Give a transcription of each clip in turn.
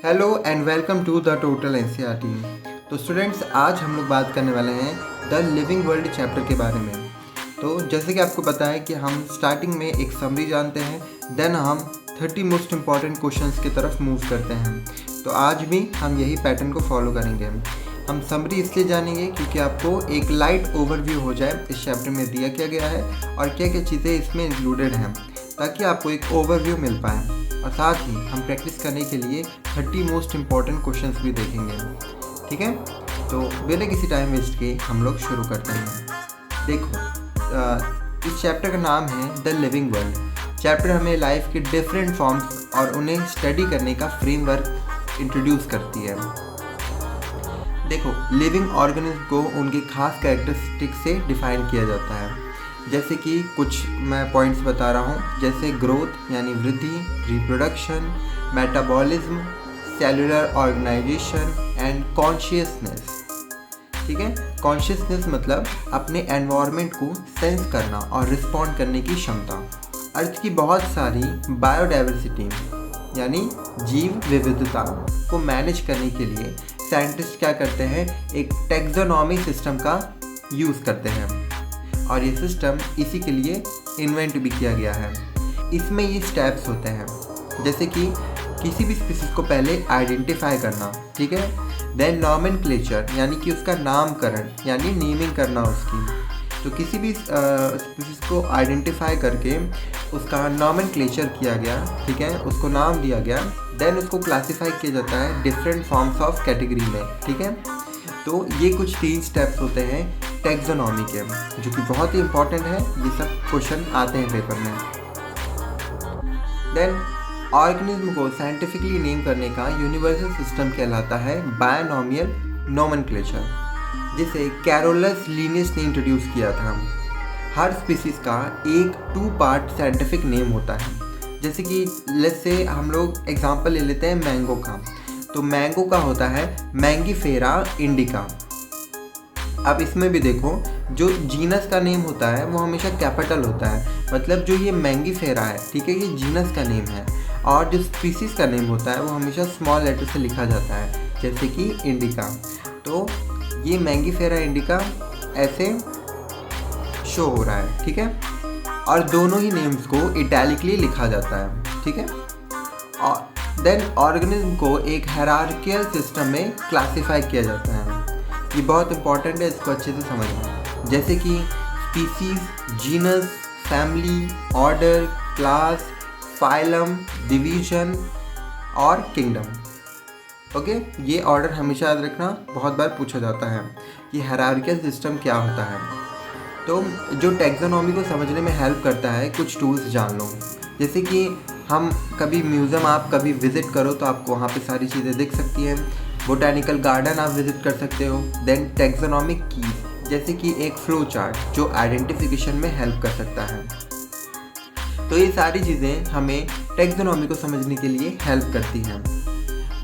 Hello and welcome to the total NCERT. तो students, आज हम लोग बात करने वाले हैं द लिविंग वर्ल्ड चैप्टर के बारे में। तो जैसे कि आपको पता है कि हम स्टार्टिंग में एक समरी जानते हैं, देन हम 30 मोस्ट इम्पॉर्टेंट क्वेश्चंस की तरफ मूव करते हैं। तो आज भी हम यही पैटर्न को फॉलो करेंगे। हम समरी इसलिए जानेंगे क्योंकि आपको एक लाइट ओवरव्यू हो जाए इस चैप्टर में दिया क्या गया है और क्या क्या चीज़ें इसमें इंक्लूडेड हैं, ताकि आपको एक ओवरव्यू मिल पाए। और साथ ही हम प्रैक्टिस करने के लिए 30 मोस्ट इम्पॉर्टेंट क्वेश्चंस भी देखेंगे। ठीक है, तो बिना किसी टाइम वेस्ट के हम लोग शुरू करते हैं। देखो, इस चैप्टर का नाम है द लिविंग वर्ल्ड। चैप्टर हमें लाइफ के डिफरेंट फॉर्म्स और उन्हें स्टडी करने का फ्रेमवर्क इंट्रोड्यूस करती है। देखो, लिविंग ऑर्गेनिज्म को उनके खास कैरेक्टरिस्टिक से डिफाइन किया जाता है। जैसे कि कुछ मैं पॉइंट्स बता रहा हूँ, जैसे ग्रोथ यानी वृद्धि, reproduction, metabolism, cellular organisation and consciousness. ठीक है, कॉन्शियसनेस मतलब अपने एनवायरनमेंट को सेंस करना और रिस्पॉन्ड करने की क्षमता। अर्थ की बहुत सारी बायोडाइवर्सिटी यानी जीव विविधता को मैनेज करने के लिए साइंटिस्ट क्या करते हैं, एक टैक्सोनॉमी सिस्टम का यूज़ करते हैं और ये सिस्टम इसी के लिए इन्वेंट भी किया गया है। इसमें ये स्टेप्स होते हैं, जैसे कि किसी भी स्पीसीज को पहले आइडेंटिफाई करना, ठीक है, देन नॉमेनक्लेचर यानी कि उसका नामकरण यानी नेमिंग करना उसकी। तो किसी भी स्पीसीज को आइडेंटिफाई करके उसका नॉमेनक्लेचर किया गया, ठीक है, उसको नाम दिया गया, देन उसको क्लासीफाई किया जाता है डिफरेंट फॉर्म्स ऑफ कैटेगरी में। ठीक है, तो ये कुछ 3 स्टेप्स होते हैं टैक्सोनॉमी के, जो कि बहुत ही इंपॉर्टेंट है। ये सब क्वेश्चन आते हैं पेपर में। देन ऑर्गेनिज्म को साइंटिफिकली नेम करने का यूनिवर्सल सिस्टम कहलाता है बायनोमियल नोमेनक्लेचर, जिसे कैरोलस लिनियस ने इंट्रोड्यूस किया था। हर स्पीसीज का एक 2 पार्ट साइंटिफिक नेम होता है। जैसे कि लेट्स से हम लोग एग्जांपल ले लेते हैं मैंगो का। तो मैंगो का होता है मैंगीफेरा इंडिका। अब इसमें भी देखो, जो जीनस का नेम होता है वो हमेशा कैपिटल होता है, मतलब जो ये मैंगीफेरा है, ठीक है, ये जीनस का नेम है। और जो स्पीसीज का नेम होता है वो हमेशा स्मॉल लेटर से लिखा जाता है, जैसे कि इंडिका। तो ये मैंगीफेरा इंडिका ऐसे शो हो रहा है, ठीक है, और दोनों ही नेम्स को इटैलिकली लिखा जाता है। ठीक है, और देन ऑर्गेनिज्म को एक हायरार्कियल सिस्टम में क्लासीफाई किया जाता है। ये बहुत इंपॉर्टेंट है, इसको अच्छे से समझना। जैसे कि species, genus, family, order, class, phylum, division और किंगडम। ओके, ये ऑर्डर हमेशा याद रखना, बहुत बार पूछा जाता है कि हायरार्कियल सिस्टम क्या होता है। तो जो टैक्सोनॉमी को समझने में हेल्प करता है, कुछ टूल्स जान लो। जैसे कि हम कभी म्यूज़ियम आप कभी विज़िट करो तो आपको वहाँ पे सारी चीज़ें दिख सकती हैं। बोटानिकल गार्डन आप विज़िट कर सकते हो। देन टैक्सोनॉमिक कीज, जैसे कि एक फ्लो चार्ट जो आइडेंटिफिकेशन में हेल्प कर सकता है। तो ये सारी चीज़ें हमें टैक्सोनॉमी को समझने के लिए हेल्प करती हैं।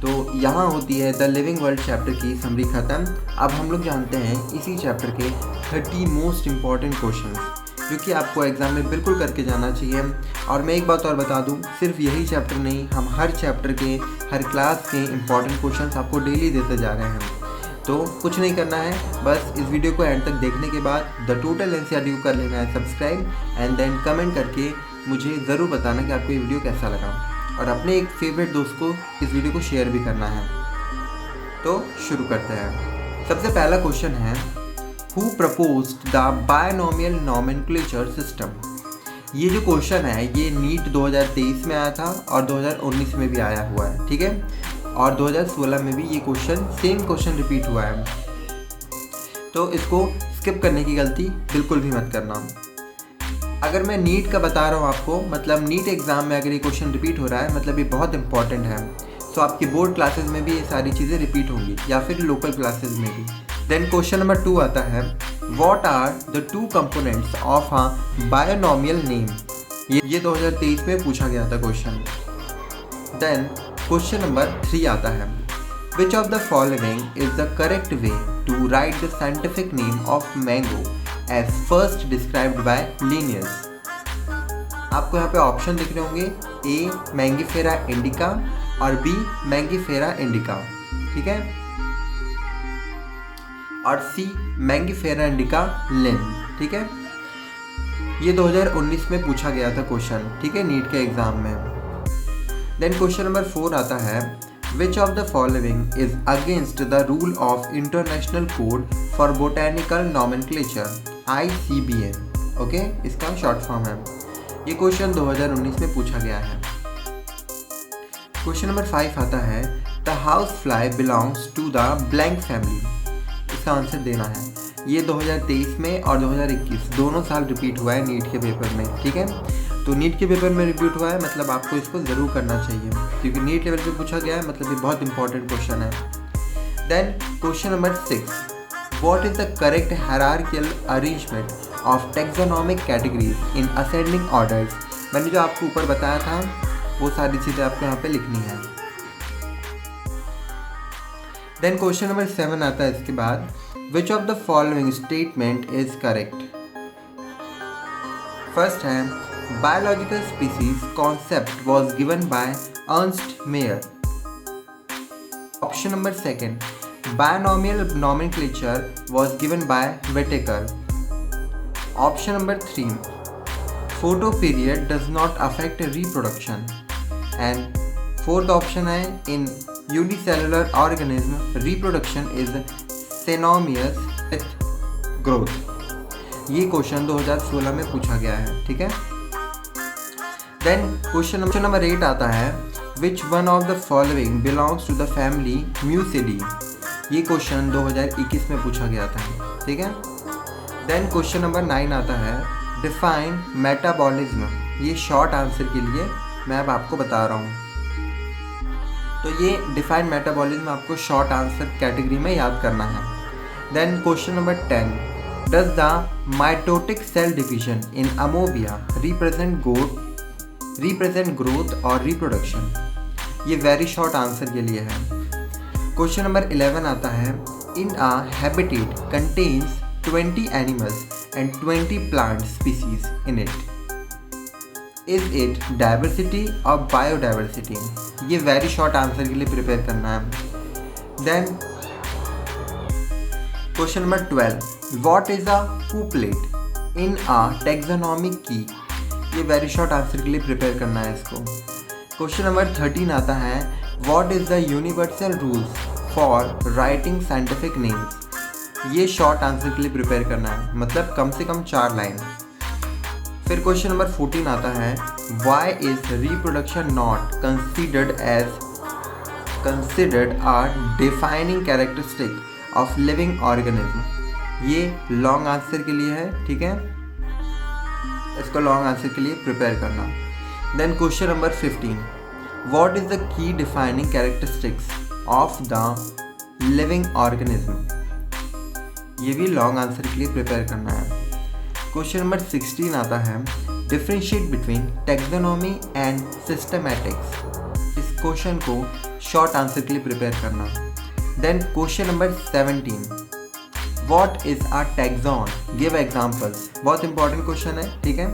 तो यहाँ होती है द लिविंग वर्ल्ड चैप्टर की समरी ख़त्म। अब हम लोग जानते हैं इसी चैप्टर के 30 मोस्ट इम्पॉर्टेंट क्वेश्चंस, जो कि आपको एग्ज़ाम में बिल्कुल करके जाना चाहिए। और मैं एक बात और बता दूं, सिर्फ यही चैप्टर नहीं, हम हर चैप्टर के, हर क्लास के इंपॉर्टेंट क्वेश्चंस आपको डेली देते जा रहे हैं। तो कुछ नहीं करना है, बस इस वीडियो को एंड तक देखने के बाद द टोटल एनसीईआरटी को कर लेना है सब्सक्राइब, एंड देन कमेंट करके मुझे ज़रूर बताना कि आपको ये वीडियो कैसा लगा, और अपने एक फेवरेट दोस्त को इस वीडियो को शेयर भी करना है। तो शुरू करते हैं। सबसे पहला क्वेश्चन है, Who proposed the binomial nomenclature system? ये जो क्वेश्चन है ये नीट 2023 में आया था और 2019 में भी आया हुआ है, ठीक है, और 2016 में भी ये क्वेश्चन सेम क्वेश्चन रिपीट हुआ है। तो इसको स्किप करने की गलती बिल्कुल भी मत करना। अगर मैं नीट का बता रहा हूँ आपको, मतलब नीट एग्ज़ाम में अगर ये क्वेश्चन रिपीट हो रहा है, मतलब ये बहुत इंपॉर्टेंट है। तो आपकी बोर्ड क्लासेस में भी ये सारी चीज़ें रिपीट होंगी, या फिर लोकल क्लासेस में भी। देन क्वेश्चन नंबर 2 आता है, what are the 2 components of a binomial name? ये 2023 में पूछा गया था क्वेश्चन। देन क्वेश्चन नंबर 3 आता है, which of the following is the correct way to write the scientific name of mango as first described by Linnaeus? आपको यहाँ पे ऑप्शन दिख रहे होंगे, ए मैंगीफेरा इंडिका, और बी मैंगीफेरा इंडिका, ठीक है, और सी मैंगीफेरा इंडिका लिन, ठीक है। ये 2019 में पूछा गया था क्वेश्चन, ठीक है, नीट के एग्जाम में। देन क्वेश्चन नंबर 4 आता है, which of the following is against the rule of international code for botanical nomenclature ICBN, okay, इसका शॉर्ट फॉर्म है। ये क्वेश्चन 2019 में पूछा गया है। क्वेश्चन नंबर 5 आता है, the house fly belongs to the blank family, इसका आंसर देना है। ये 2023 में और 2021 दोनों साल रिपीट हुआ है नीट के पेपर में, ठीक है। तो नीट के पेपर में रिपीट हुआ है मतलब आपको इसको ज़रूर करना चाहिए, क्योंकि नीट लेवल पे पूछा गया है, मतलब ये बहुत इंपॉर्टेंट क्वेश्चन है। Then question number 6, what is the correct hierarchical arrangement of taxonomic categories in ascending orders. मैंने जो आपको ऊपर बताया था वो सारी चीज़ें आपको यहाँ पे लिखनी है। देन क्वेश्चन नंबर 7 आता है इसके बाद, which of the following statement is correct. First है, biological species concept was given by Ernst Mayr. Option number 2, binomial nomenclature was given by Whittaker. Option number 3, photoperiod does not affect reproduction. And fourth option है, in unicellular organism reproduction is synonymous with growth. ये question 2016 में पूछा गया है, ठीक है। Then question number 8 आता है, which one of the following belongs to the family Mucidae। ये क्वेश्चन 2021 में पूछा गया था, ठीक है। देन क्वेश्चन नंबर 9 आता है, डिफाइन मेटाबॉलिज्म। ये शॉर्ट आंसर के लिए मैं अब आपको बता रहा हूँ, तो ये डिफाइन मेटाबॉलिज्म आपको शॉर्ट आंसर कैटेगरी में याद करना है। Then question number 10, does the mitotic cell division in amoeba represent growth और रिप्रोडक्शन। ये वेरी शॉर्ट आंसर के लिए है। क्वेश्चन नंबर 11 आता है, in a habitat contains 20 animals and 20 plant species in it, is it diversity और biodiversity. ये very short answer के लिए प्रिपेयर करना है। Then question number 12, what is a couplet in a taxonomic key. ये very short answer के लिए prepare करना है इसको। क्वेश्चन नंबर 13 आता है, what is the universal rules for writing scientific names. ये शॉर्ट आंसर के लिए प्रिपेयर करना है, मतलब कम से कम 4 लाइन। फिर क्वेश्चन नंबर 14 आता है, why is reproduction not considered a defining characteristic of living organism. ये लॉन्ग आंसर के लिए है, ठीक है, इसको लॉन्ग आंसर के लिए प्रिपेयर करना। Then question number 15, what is the key defining characteristics of the living organism. ये भी लॉन्ग आंसर के लिए प्रिपेयर करना है। क्वेश्चन नंबर 16 आता है, differentiate between taxonomy and systematics. इस क्वेश्चन को शॉर्ट आंसर के लिए प्रिपेयर करना। Then question number 17, what is a taxon, give examples. बहुत इंपॉर्टेंट क्वेश्चन है, ठीक है,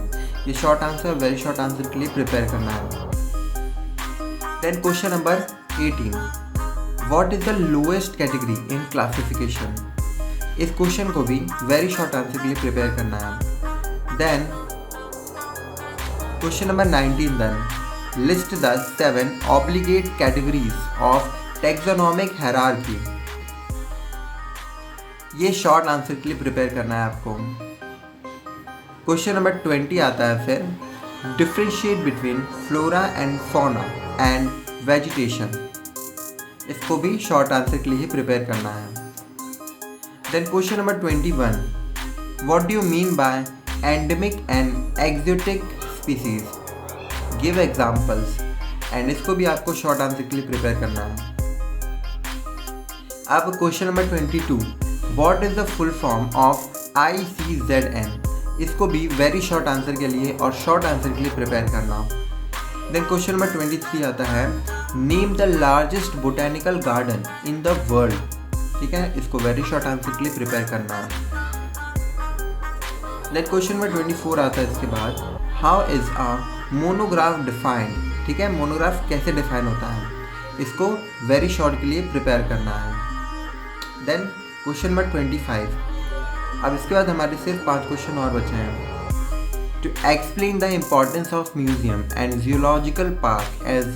ये short answer, very short answer के लिए प्रिपेयर करना है। Then question number 18, what is the lowest category in classification. इस क्वेश्चन को भी वेरी शॉर्ट आंसर के लिए प्रिपेयर करना है। Then question number 19, then list the 7 obligate categories of taxonomic hierarchy. ये शॉर्ट आंसर के लिए प्रिपेयर करना है आपको। क्वेश्चन नंबर 20 आता है, फिर differentiate between flora and fauna and vegetation. इसको भी शॉर्ट आंसर के लिए ही प्रिपेयर करना है। Then question number 21, what do you mean by endemic and exotic species, give examples. And इसको भी आपको शॉर्ट आंसर के लिए प्रिपेयर करना है। अब question number 22, what is the full form of ICZN। इसको भी वेरी शॉर्ट आंसर के लिए और शॉर्ट आंसर के लिए प्रिपेयर करना। देन क्वेश्चन नंबर 23 आता है, name the largest botanical garden in the world. ठीक है, इसको वेरी शॉर्ट आंसर के लिए प्रिपेयर करना है। देन क्वेश्चन नंबर 24 आता है इसके बाद, how is a monograph defined. ठीक है, मोनोग्राफ कैसे डिफाइन होता है। इसको वेरी शॉर्ट के लिए प्रिपेयर करना है। Then question number 25। अब इसके बाद हमारे सिर्फ 5 क्वेश्चन और बचे हैं। To explain the importance of museum and geological park as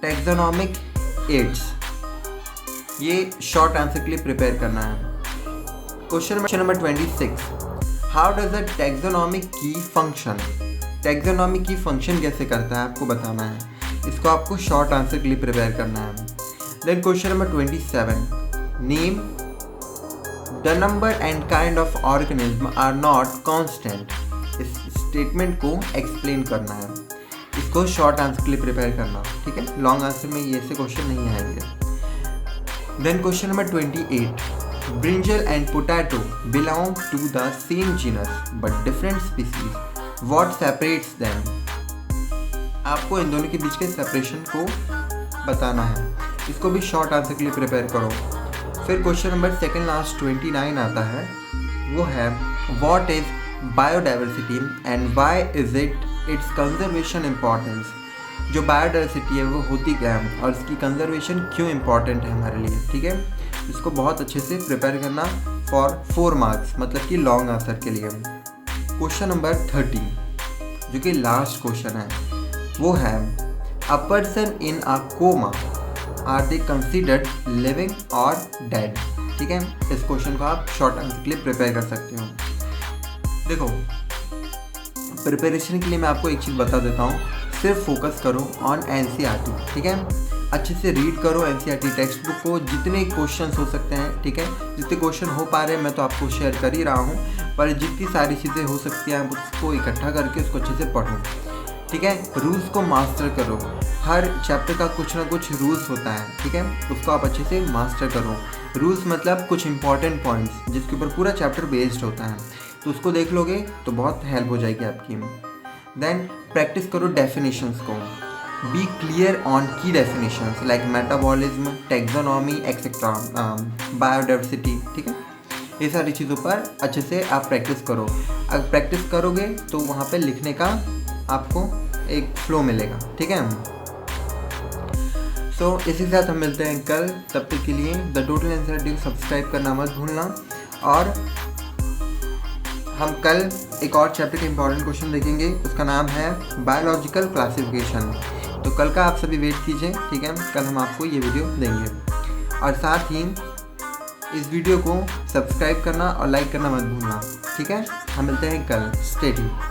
taxonomic aids, ये शॉर्ट आंसर के लिए प्रिपेयर करना है। Question number 26। How does the taxonomic key function, taxonomic key function कैसे करता है आपको बताना है, इसको आपको शॉर्ट आंसर के लिए प्रिपेयर करना है। Then question number 27। Name the number and kind of organism are not constant, इस स्टेटमेंट को एक्सप्लेन करना है, इसको शॉर्ट आंसर के लिए प्रिपेयर करना, ठीक है। लॉन्ग आंसर में ये ऐसे क्वेश्चन नहीं आएंगे। Then question number 28। Brinjal and potato belong to the same genus but different species. What separates them? आपको इन दोनों के बीच के सेपरेशन को बताना है, इसको भी शॉर्ट आंसर के लिए प्रिपेयर करो। फिर क्वेश्चन नंबर सेकंड लास्ट 29 आता है, वो है What is biodiversity and why is its conservation importance? जो बायोडाइवर्सिटी है वो होती क्या है और इसकी कंजर्वेशन क्यों इम्पॉर्टेंट है हमारे लिए, ठीक है। इसको बहुत अच्छे से प्रिपेयर करना फॉर 4 मार्क्स, मतलब कि लॉन्ग आंसर के लिए। क्वेश्चन नंबर 30 जो कि लास्ट क्वेश्चन है, वो है a person in a coma are they considered living or dead, ठीक है। इस क्वेश्चन को आप शॉर्ट आंसर के लिए प्रिपेयर कर सकते हो। देखो प्रिपरेशन के लिए मैं आपको एक चीज़ बता देता हूँ, सिर्फ फोकस करो ऑन NCERT, ठीक है। अच्छे से रीड करो NCERT टेक्स्ट बुक को, जितने क्वेश्चंस हो सकते हैं, ठीक है। जितने क्वेश्चन हो पा रहे हैं मैं तो आपको शेयर कर ही रहा हूँ, पर जितनी सारी चीज़ें हो सकती हैं उसको इकट्ठा करके उसको अच्छे से पढ़ो, ठीक है। रूल्स को मास्टर करो, हर चैप्टर का कुछ ना कुछ रूल्स होता है, ठीक है, उसको आप अच्छे से मास्टर करो। रूल्स मतलब कुछ इंपॉर्टेंट पॉइंट्स जिसके ऊपर पूरा चैप्टर बेस्ड होता है, तो उसको देख लोगे तो बहुत हेल्प हो जाएगी आपकी। देन प्रैक्टिस करो डेफिनेशंस को, बी क्लियर ऑन की definitions like metabolism, taxonomy etcetera, biodiversity, ठीक है। ये सारी चीज़ों पर अच्छे से आप प्रैक्टिस करो। अगर प्रैक्टिस करोगे तो वहाँ पे लिखने का आपको एक फ्लो मिलेगा, ठीक है। सो इसी के साथ हम मिलते हैं कल, तब तक के लिए द टोटल NCERT को सब्सक्राइब करना मत भूलना। और हम कल एक और चैप्टर के इंपॉर्टेंट क्वेश्चन देखेंगे, उसका नाम है बायोलॉजिकल क्लासिफिकेशन। तो कल का आप सभी वेट कीजिए, ठीक है। कल हम आपको ये वीडियो देंगे और साथ ही इस वीडियो को सब्सक्राइब करना और लाइक करना मत भूलना, ठीक है। हम मिलते हैं कल, स्टे ट्यून्ड।